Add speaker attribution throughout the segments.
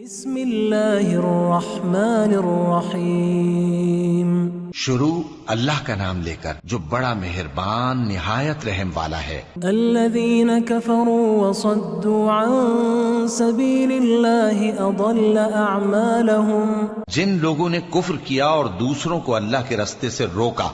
Speaker 1: بسم اللہ الرحمن الرحیم۔
Speaker 2: شروع اللہ کا نام لے کر جو بڑا مہربان نہایت رحم والا ہے۔
Speaker 1: الذین کفروا وصدوا عن سبیل اللہ اضل اعمالهم،
Speaker 2: جن لوگوں نے کفر کیا اور دوسروں کو اللہ کے راستے سے روکا،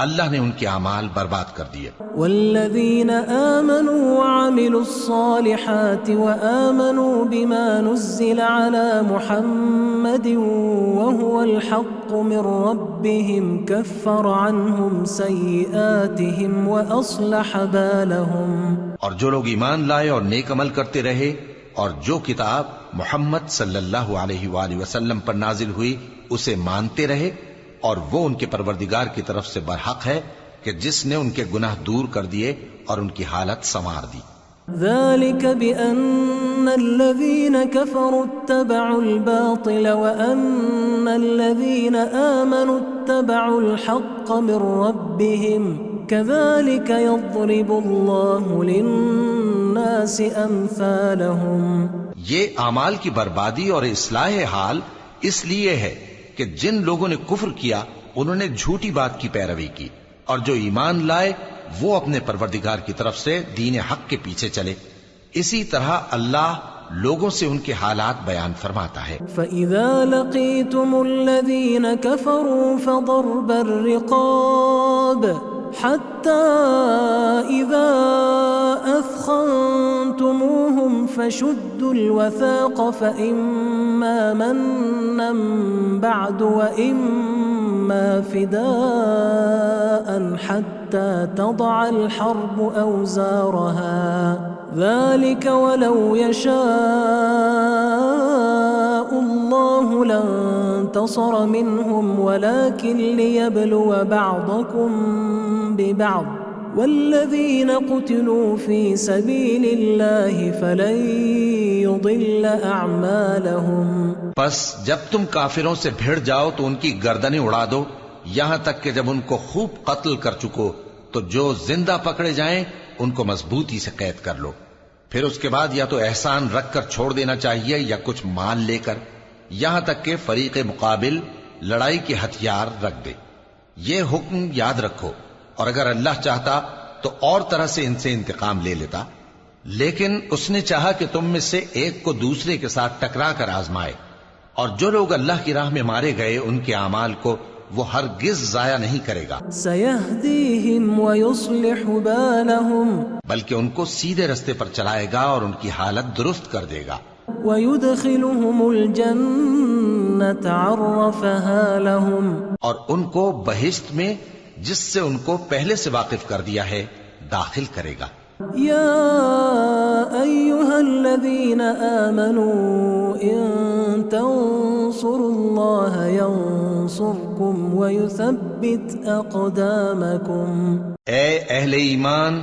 Speaker 2: اللہ نے ان کے اعمال برباد کر دیے۔
Speaker 1: والذین آمنوا وعملوا الصالحات وآمنوا بما نزل على محمد وهو الحق من ربهم كفر عنهم سیئاتهم وأصلح بالهم۔
Speaker 2: اور جو لوگ ایمان لائے اور نیک عمل کرتے رہے اور جو کتاب محمد صلی اللہ علیہ وآلہ وسلم پر نازل ہوئی اسے مانتے رہے، اور وہ ان کے پروردگار کی طرف سے برحق ہے کہ جس نے ان کے گناہ دور کر دیے اور ان کی حالت سنوار دی۔
Speaker 1: ذلك بأن الذين كفروا اتبعوا الباطل وأن الذين آمنوا اتبعوا الحق من ربهم كذلك يضرب الله للناس أمثالهم۔
Speaker 2: یہ اعمال کی بربادی اور اصلاح حال اس لیے ہے کہ جن لوگوں نے کفر کیا انہوں نے جھوٹی بات کی پیروی کی، اور جو ایمان لائے وہ اپنے پروردگار کی طرف سے دین حق کے پیچھے چلے، اسی طرح اللہ لوگوں سے ان کے حالات بیان فرماتا ہے۔
Speaker 1: فَإِذَا لَقِيتُمُ الَّذِينَ كَفَرُوا فَضَرْبَ الرِّقَابِ حَتَّى إِذَا أَثْخَنْتُمُوهُمْ فَشُدُّوا الْوَثَاقَ فَإِمَّا مَنًّا بَعْدُ وَإِمَّا فِدَاءً حَتَّى تَضَعَ الْحَرْبُ أَوْزَارَهَا ذَلِكَ وَلَوْ يَشَاءُ اللَّهُ لَانتَصَرَ مِنْهُمْ وَلَكِنْ لِيَبْلُوَ بَعْضَكُمْ بِبَعْضٍ وَالَّذِينَ قُتِلُوا فِي سَبِيلِ اللَّهِ فَلَن يُضِلَّ أَعْمَالَهُمْ۔
Speaker 2: پس جب تم کافروں سے بھیڑ جاؤ تو ان کی گردنیں اڑا دو، یہاں تک کہ جب ان کو خوب قتل کر چکو تو جو زندہ پکڑے جائیں ان کو مضبوطی سے قید کر لو، پھر اس کے بعد یا تو احسان رکھ کر چھوڑ دینا چاہیے یا کچھ مال لے کر، یہاں تک کہ فریق مقابل لڑائی کے ہتھیار رکھ دے۔ یہ حکم یاد رکھو، اور اگر اللہ چاہتا تو اور طرح سے ان سے انتقام لے لیتا، لیکن اس نے چاہا کہ تم میں سے ایک کو دوسرے کے ساتھ ٹکرا کر آزمائے، اور جو لوگ اللہ کی راہ میں مارے گئے ان کے اعمال کو وہ ہرگز ضائع نہیں کرے گا،
Speaker 1: سَيَهْدِيهِمْ وَيُصْلِحُ بَالَهُمْ،
Speaker 2: بلکہ ان کو سیدھے رستے پر چلائے گا اور ان کی حالت درست کر دے گا۔
Speaker 1: وَيُدْخِلُهُمُ الْجَنَّةَ عَرَّفَهَا لَهُمْ،
Speaker 2: اور ان کو بہشت میں جس سے ان کو پہلے سے واقف کر دیا ہے داخل کرے گا۔
Speaker 1: يا أيها الذين آمنوا إن تنصروا الله ينصركم ويثبت أقدامكم۔
Speaker 2: اے اہل ایمان،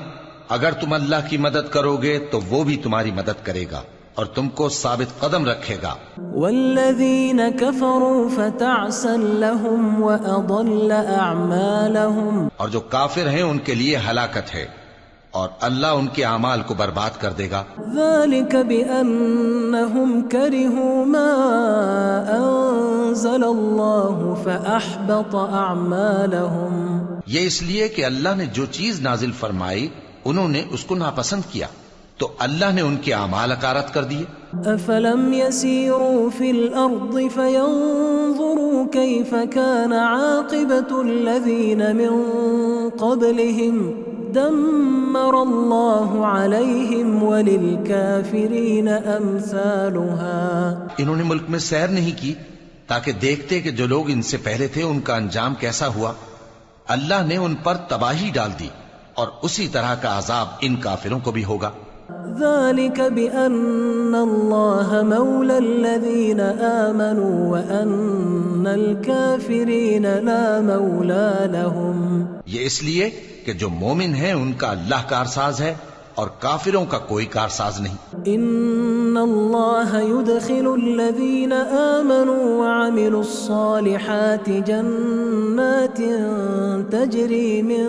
Speaker 2: اگر تم اللہ کی مدد کرو گے تو وہ بھی تمہاری مدد کرے گا اور تم کو ثابت قدم رکھے گا۔
Speaker 1: والذين كفروا فتعسا لهم وأضل أعمالهم،
Speaker 2: اور جو کافر ہیں ان کے لیے ہلاکت ہے اور اللہ ان کے اعمال کو برباد کر دے گا۔
Speaker 1: ذلك بأنهم كرهوا ما أنزل الله فأحبط أعمالهم،
Speaker 2: یہ اس لیے کہ اللہ نے جو چیز نازل فرمائی انہوں نے اس کو ناپسند کیا تو اللہ نے ان کے اعمال اکارت کر دیے۔
Speaker 1: أفلم يسيروا في الأرض فينظروا كيف كان عاقبة الذين من قبلهم دمر الله عليهم وللكافرين أمثالها۔
Speaker 2: انہوں نے ملک میں سیر نہیں کی تاکہ دیکھتے کہ جو لوگ ان سے پہلے تھے ان کا انجام کیسا ہوا، اللہ نے ان پر تباہی ڈال دی اور اسی طرح کا عذاب ان کافروں کو بھی ہوگا۔
Speaker 1: ذلك بأن الله مولى الذين آمنوا وأن الكافرين لا مولى لهم۔
Speaker 2: یہ اس لیے کہ جو مومن ہیں ان کا اللہ کارساز ہے اور کافروں کا کوئی کارساز نہیں۔
Speaker 1: ان اللہ يدخل الذين آمنوا وعملوا الصالحات جنات تجري من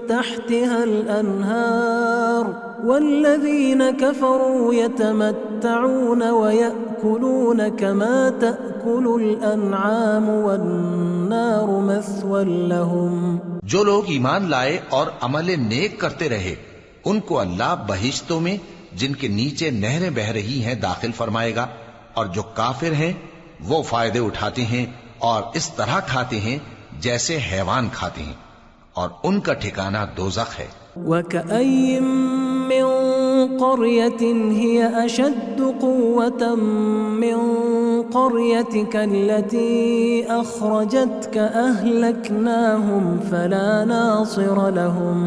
Speaker 1: تحتها الأنهار والذين كفروا يتمتعون ويأكلون كما تأكل الأنعام والنار مثوى لهم.
Speaker 2: جو لوگ ایمان لائے اور عمل نیک کرتے رہے ان کو اللہ بہشتوں میں جن کے نیچے نہریں بہ رہی ہیں داخل فرمائے گا، اور جو کافر ہیں وہ فائدے اٹھاتے ہیں اور اس طرح کھاتے ہیں جیسے حیوان کھاتے ہیں، اور ان کا ٹھکانہ دوزخ ہے.
Speaker 1: وَكَأَيٍّ مِّن قَرْيَةٍ هِيَ أَشَدُّ قُوَّةً مِّن قَرْيَتِكَ الَّتِي أَخْرَجَتْكَ أَهْلَكْنَاهُمْ فَلَا نَاصِرَ لَهُمْ.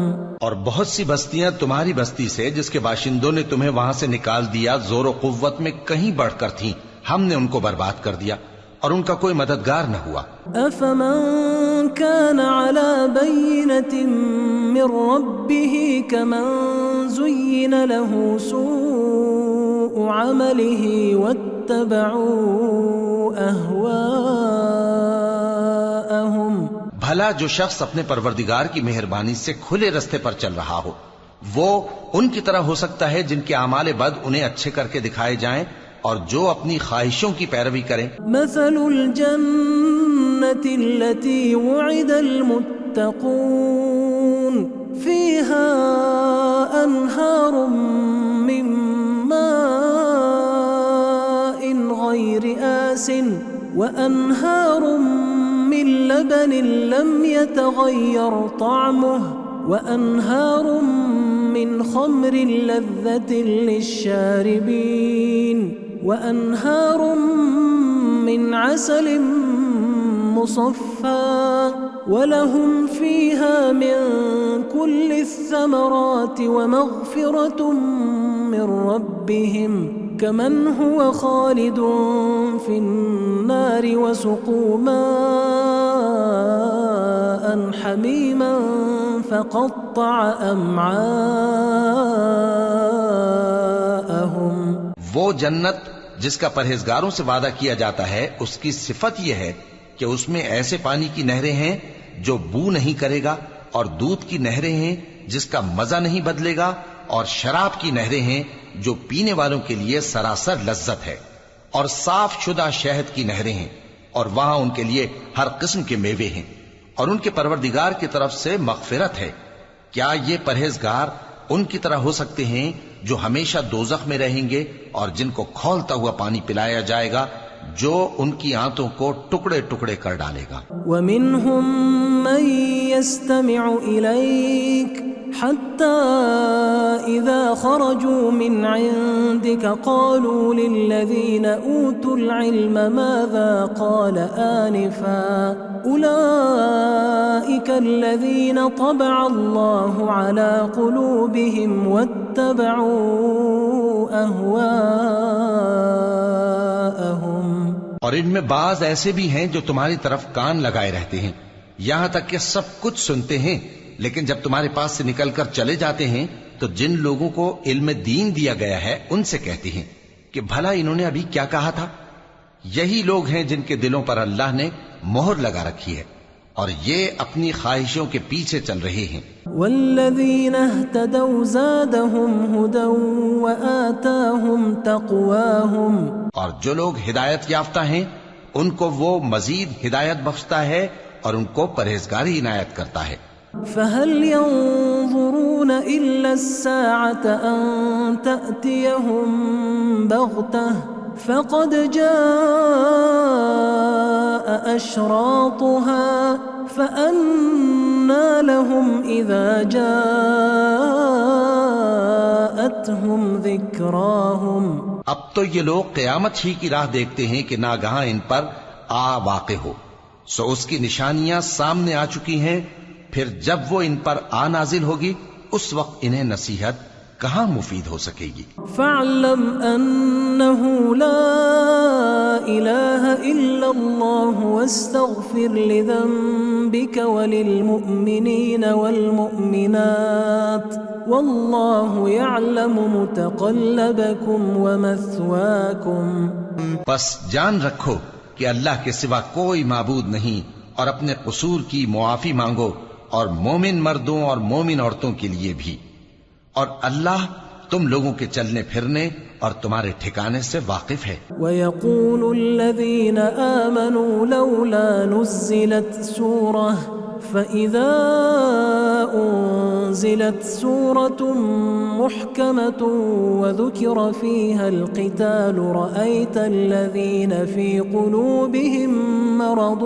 Speaker 2: اور بہت سی بستیاں تمہاری بستی سے جس کے باشندوں نے تمہیں وہاں سے نکال دیا زور و قوت میں کہیں بڑھ کر تھیں، ہم نے ان کو برباد کر دیا اور ان کا کوئی مددگار نہ ہوا.
Speaker 1: أَفَمَن كَانَ عَلَى بَيِّنَةٍ مِّن رَّبِّهِ كَمَن زُيِّنَ لَهُ سُوءُ عَمَلِهِ وَاتَّبَعُوا أَهْوَاءَهُمْ.
Speaker 2: بھلا جو شخص اپنے پروردگار کی مہربانی سے کھلے رستے پر چل رہا ہو وہ ان کی طرح ہو سکتا ہے جن کے اعمال بد انہیں اچھے کر کے دکھائے جائیں اور جو اپنی خواہشوں کی پیروی کریں.
Speaker 1: مثل الجنة التي وعد المتقون فيها أنهار من ماء غير آسٍ وأنهار من لبن لم يتغير طعمه وأنهار من خمر لذة للشاربين وأنهار من عسل مصفى ولهم فيها من كل الثمرات ومغفرة من ربهم كمن هو خالد في النار وسقوا ماء حميما فقطع أمعاءهم.
Speaker 2: وہ جنت جس کا پرہیزگاروں سے وعدہ کیا جاتا ہے اس کی صفت یہ ہے کہ اس میں ایسے پانی کی نہریں ہیں جو بو نہیں کرے گا، اور دودھ کی نہریں ہیں جس کا مزہ نہیں بدلے گا، اور شراب کی نہریں ہیں جو پینے والوں کے لیے سراسر لذت ہے، اور صاف شدہ شہد کی نہریں ہیں، اور وہاں ان کے لیے ہر قسم کے میوے ہیں، اور ان کے پروردگار کی طرف سے مغفرت ہے. کیا یہ پرہیزگار ان کی طرح ہو سکتے ہیں جو ہمیشہ دوزخ میں رہیں گے اور جن کو کھولتا ہوا پانی پلایا جائے گا جو ان کی آنتوں کو ٹکڑے ٹکڑے کر ڈالے گا.
Speaker 1: وَمِنْهُمْ مَنْ يَسْتَمِعُ إِلَيْكَ حَتَّى إِذَا خَرَجُوا مِنْ عِنْدِكَ قَالُوا لِلَّذِينَ أُوتُوا الْعِلْمَ مَاذَا قَالَ آنِفًا أُولَئِكَ الَّذِينَ طَبَعَ اللَّهُ عَلَى قُلُوبِهِمْ وَاتَّبَعُوا أَهْوَاءَهُمْ.
Speaker 2: اور ان میں بعض ایسے بھی ہیں جو تمہاری طرف کان لگائے رہتے ہیں یہاں تک کہ سب کچھ سنتے ہیں، لیکن جب تمہارے پاس سے نکل کر چلے جاتے ہیں تو جن لوگوں کو علم دین دیا گیا ہے ان سے کہتے ہیں کہ بھلا انہوں نے ابھی کیا کہا تھا. یہی لوگ ہیں جن کے دلوں پر اللہ نے مہر لگا رکھی ہے اور یہ اپنی خواہشوں کے پیچھے چل رہے ہیں.
Speaker 1: والذین اہتدوا زادہم ہدی وآتاہم تقواہم.
Speaker 2: اور جو لوگ ہدایت یافتہ ہیں ان کو وہ مزید ہدایت بخشتا ہے اور ان کو پرہیزگاری عنایت کرتا ہے.
Speaker 1: فهل ينظرون إلا الساعة أن تأتيهم بغتة فقد جاء أشراطها فأنى لهم إذا جاءتهم ذكراهم.
Speaker 2: اب تو یہ لوگ قیامت ہی کی راہ دیکھتے ہیں کہ ناگہاں ان پر آ واقع ہو، سو اس کی نشانیاں سامنے آ چکی ہیں، پھر جب وہ ان پر آ نازل ہوگی اس وقت انہیں نصیحت کہاں مفید ہو سکے گی.
Speaker 1: فاعلم انه لا الہ الا اللہ واستغفر لذنبك وللمؤمنین والمؤمنات واللہ يعلم متقلبكم ومثواكم.
Speaker 2: پس جان رکھو کہ اللہ کے سوا کوئی معبود نہیں، اور اپنے قصور کی معافی مانگو، اور مومن مردوں اور مومن عورتوں کے لیے بھی، اور اللہ تم لوگوں کے چلنے پھرنے اور تمہارے ٹھکانے سے واقف ہے۔
Speaker 1: وَيَقُولُ الَّذِينَ آمَنُوا لَوْلَا نُزِّلَتْ سُورَةٌ فَإِذَا أُنزِلَتْ سُورَةٌ مُحْكَمَةٌ وَذُكِرَ فِيهَا الْقِتَالُ رَأَيْتَ الَّذِينَ فِي قُلُوبِهِم مَّرَضٌ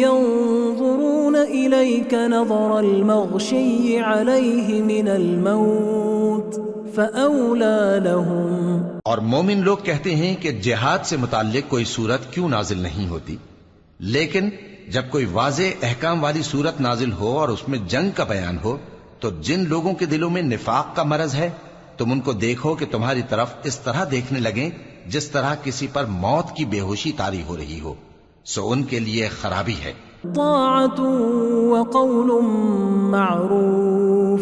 Speaker 1: يَنظُرُونَ إِلَيْكَ نَظَرَ الْمَغْشِيِّ عَلَيْهِ مِنَ الْمَوْتِ فَأَوْلَى لَهُمْ۔
Speaker 2: اور مومن لوگ کہتے ہیں کہ جہاد سے متعلق کوئی صورت کیوں نازل نہیں ہوتی، لیکن جب کوئی واضح احکام والی صورت نازل ہو اور اس میں جنگ کا بیان ہو تو جن لوگوں کے دلوں میں نفاق کا مرض ہے تم ان کو دیکھو کہ تمہاری طرف اس طرح دیکھنے لگیں جس طرح کسی پر موت کی بے ہوشی طاری ہو رہی ہو، سو ان کے لیے خرابی ہے۔
Speaker 1: طاعة وقول معروف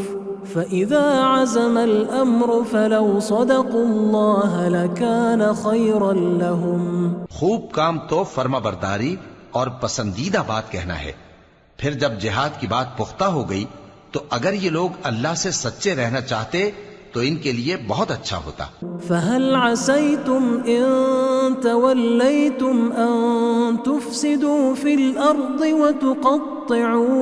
Speaker 1: فإذا عزم الأمر فلو صدقوا الله لكان خيرا لهم۔
Speaker 2: خوب کام تو فرما برداری اور پسندیدہ بات کہنا ہے، پھر جب جہاد کی بات پختہ ہو گئی تو اگر یہ لوگ اللہ سے سچے رہنا چاہتے تو ان کے لیے بہت اچھا ہوتا۔
Speaker 1: فهل عسيتم إن توليتم أن تفسدوا في الأرض وتقطعوا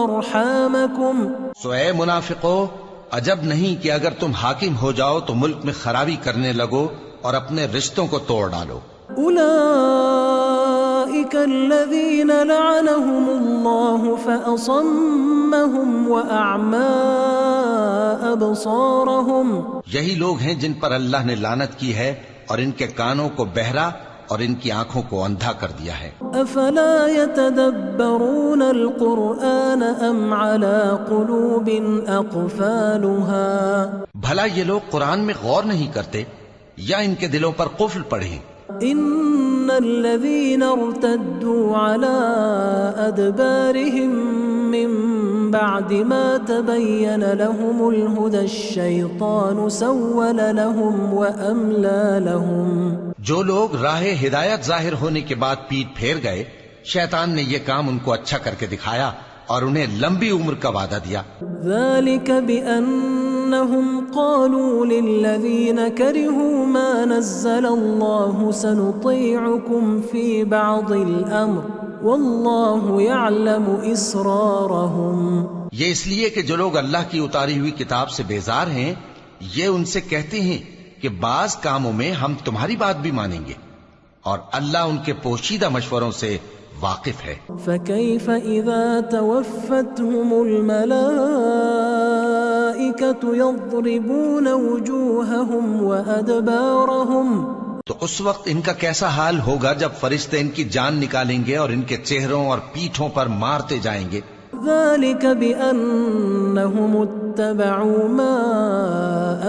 Speaker 1: أرحامكم۔
Speaker 2: سو اے منافقو، عجب نہیں کہ اگر تم حاکم ہو جاؤ تو ملک میں خرابی کرنے لگو اور اپنے رشتوں کو توڑ ڈالو۔
Speaker 1: أولئك الذين لعنهم الله فأصمهم وأعمى أبصارهم۔
Speaker 2: یہی لوگ ہیں جن پر اللہ نے لعنت کی ہے اور ان کے کانوں کو بہرا اور ان کی آنکھوں کو اندھا کر دیا ہے۔
Speaker 1: افلا يتدبرون القرآن ام على قلوب اقفالها۔
Speaker 2: بھلا یہ لوگ قرآن میں غور نہیں کرتے یا ان کے دلوں پر قفل پڑے؟
Speaker 1: ان الذين ارتدوا على ادبارهم من بعد ما تبين لهم الهدى الشيطان سول لهم واملى لهم۔
Speaker 2: جو لوگ راہ ہدایت ظاہر ہونے کے بعد پیٹ پھیر گئے، شیطان نے یہ کام ان کو اچھا کر کے دکھایا اور انہیں لمبی عمر کا وعدہ دیا۔
Speaker 1: ذلك بأنهم قالوا للذين كرهوا ما نزل الله سنطيعكم في بعض الأمر والله يعلم إسرارهم۔
Speaker 2: یہ اس لیے کہ جو لوگ اللہ کی اتاری ہوئی کتاب سے بیزار ہیں یہ ان سے کہتے ہیں کہ بعض کاموں میں ہم تمہاری بات بھی مانیں گے، اور اللہ ان کے پوشیدہ مشوروں سے واقف ہے۔
Speaker 1: فكيف إذا توفتهم الملائكة يضربون وجوههم وأدبارهم۔
Speaker 2: تو اس وقت ان کا کیسا حال ہوگا جب فرشتے ان کی جان نکالیں گے اور ان کے چہروں اور پیٹھوں پر مارتے جائیں گے۔
Speaker 1: ذلك بأنهم اتبعوا ما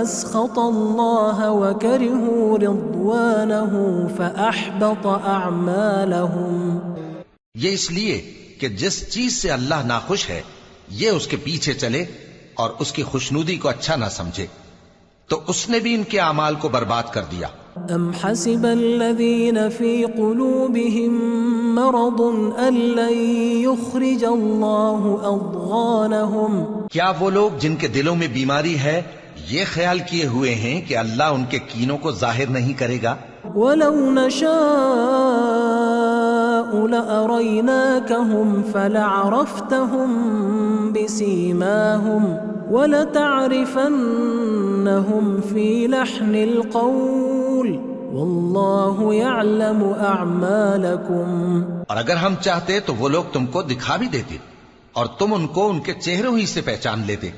Speaker 1: أسخط الله وكرهوا رضوانه فأحبط أعمالهم۔
Speaker 2: یہ اس لیے کہ جس چیز سے اللہ ناخوش ہے یہ اس کے پیچھے چلے اور اس کی خوشنودی کو اچھا نہ سمجھے تو اس نے بھی ان کے اعمال کو برباد کر دیا۔
Speaker 1: ام حسب الذين في قلوبهم مرض ان لن يخرج الله اضغانهم۔
Speaker 2: کیا وہ لوگ جن کے دلوں میں بیماری ہے یہ خیال کیے ہوئے ہیں کہ اللہ ان کے کینوں کو ظاہر نہیں کرے گا؟
Speaker 1: ولو نشاء لأريناكهم فلعرفتهم بسيماهم ولتعرفنهم في لحن القول والله يعلم أعمالكم۔
Speaker 2: اور اگر ہم چاہتے تو وہ لوگ تم کو دکھا بھی دیتے اور تم ان کو ان کے چہروں ہی سے پہچان لیتے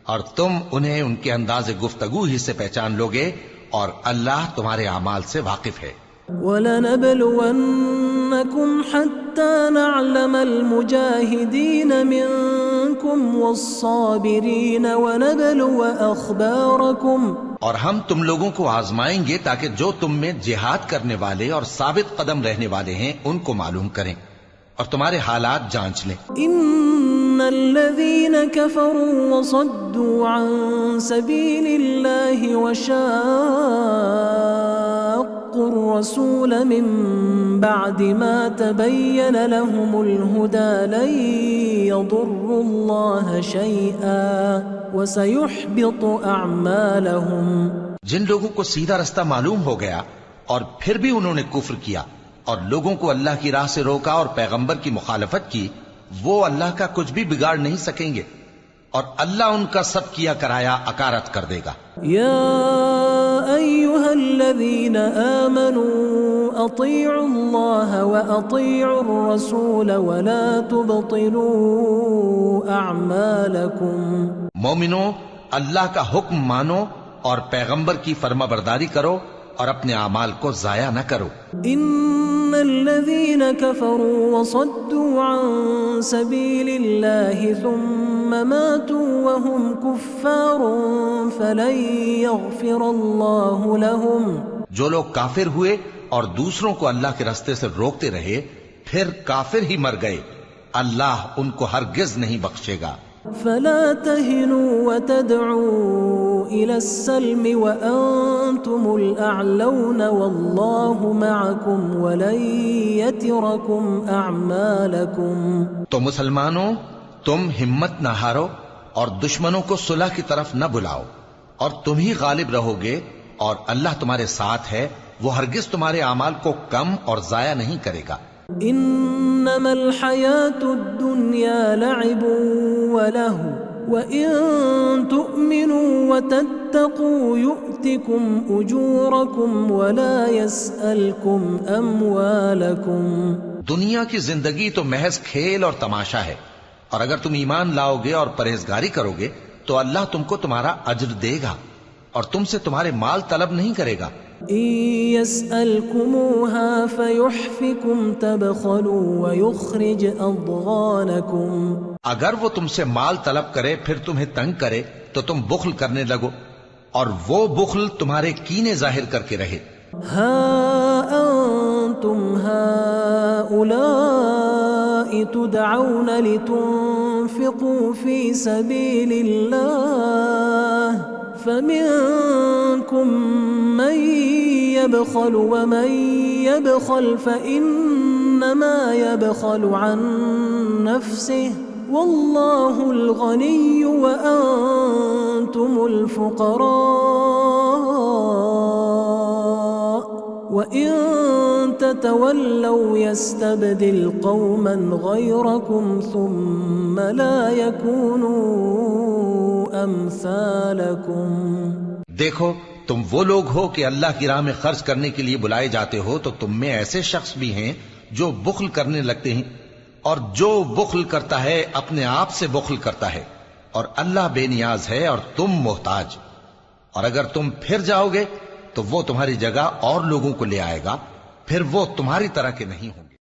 Speaker 2: اور تم انہیں ان کے انداز گفتگو ہی سے پہچان لوگے، اور اللہ تمہارے اعمال سے واقف ہے۔
Speaker 1: وَلَنَبْلُوَنَّكُمْ حَتَّى نَعْلَمَ الْمُجَاهِدِينَ مِنْكُمْ وَالصَّابِرِينَ وَنَبْلُوَ أَخْبَارَكُمْ۔
Speaker 2: اور ہم تم لوگوں کو آزمائیں گے تاکہ جو تم میں جہاد کرنے والے اور ثابت قدم رہنے والے ہیں ان کو معلوم کریں اور تمہارے حالات جانچ لیں۔
Speaker 1: ان الذين كفروا وصدوا عن سبيل الله وشاقوا واتقوا الرسول من بعد ما تبين لهم الهدى لن يضروا الله شيئا وسيحبط أعمالهم.
Speaker 2: جن لوگوں کو سیدھا رستہ معلوم ہو گیا اور پھر بھی انہوں نے کفر کیا اور لوگوں کو اللہ کی راہ سے روکا اور پیغمبر کی مخالفت کی، وہ اللہ کا کچھ بھی بگاڑ نہیں سکیں گے اور اللہ ان کا سب کیا کرایا اکارت کر دے گا.
Speaker 1: يا أيها الذين آمنوا أطيعوا الله وأطيعوا الرسول ولا تبطلوا أعمالكم.
Speaker 2: مومنو، اللہ کا حکم مانو اور پیغمبر کی فرما برداری کرو اور اپنے اعمال کو ضائع نہ کرو.
Speaker 1: إن الذين كفروا وصدوا عن سبيل الله ثم ماتوا وهم كفار فلن يغفر الله لهم.
Speaker 2: جو لوگ کافر ہوئے اور دوسروں کو اللہ کے راستے سے روکتے رہے پھر کافر ہی مر گئے، اللہ ان کو ہرگز نہیں بخشے گا.
Speaker 1: فلا تهنوا وتدعوا إلى السلم وأنتم الأعلون والله معكم ولن يتركم أعمالكم.
Speaker 2: تو مسلمانوں، تم ہمت نہ ہارو اور دشمنوں کو صلح کی طرف نہ بلاؤ، اور تم ہی غالب رہو گے اور اللہ تمہارے ساتھ ہے، وہ ہرگز تمہارے اعمال کو کم اور ضائع نہیں کرے گا.
Speaker 1: انما الحياة الدنيا لعب وله وإن تؤمنوا وتتقوا يؤتكم أجوركم ولا يسألكم أموالكم.
Speaker 2: دنیا کی زندگی تو محض کھیل اور تماشا ہے، اور اگر تم ایمان لاؤ گے اور پرہیزگاری کرو گے تو اللہ تم کو تمہارا اجر دے گا اور تم سے تمہارے مال طلب نہیں کرے گا.
Speaker 1: إن يسألكموها فيحفكم تبخلوا ويخرج أضغانكم.
Speaker 2: اگر وہ تم سے مال طلب کرے پھر تمہیں تنگ کرے تو تم بخل کرنے لگو اور وہ بخل تمہارے کینے ظاہر کر کے رہے.
Speaker 1: ها أنتم هؤلاء تدعون لتنفقوا في سبيل الله فمنكم من يبخل ومن يبخل فإنما يبخل عن نفسه والله الغني وأنتم الفقراء وإن تتولوا يستبدل قوما غيركم ثم لا يكونوا أمثالكم.
Speaker 2: دیکھو، تم وہ لوگ ہو کہ اللہ کی راہ میں خرچ کرنے کے لیے بلائے جاتے ہو تو تم میں ایسے شخص بھی ہیں جو بخل کرنے لگتے ہیں، اور جو بخل کرتا ہے اپنے آپ سے بخل کرتا ہے، اور اللہ بے نیاز ہے اور تم محتاج. اور اگر تم پھر جاؤ گے تو وہ تمہاری جگہ اور لوگوں کو لے آئے گا، پھر وہ تمہاری طرح کے نہیں ہوں گے.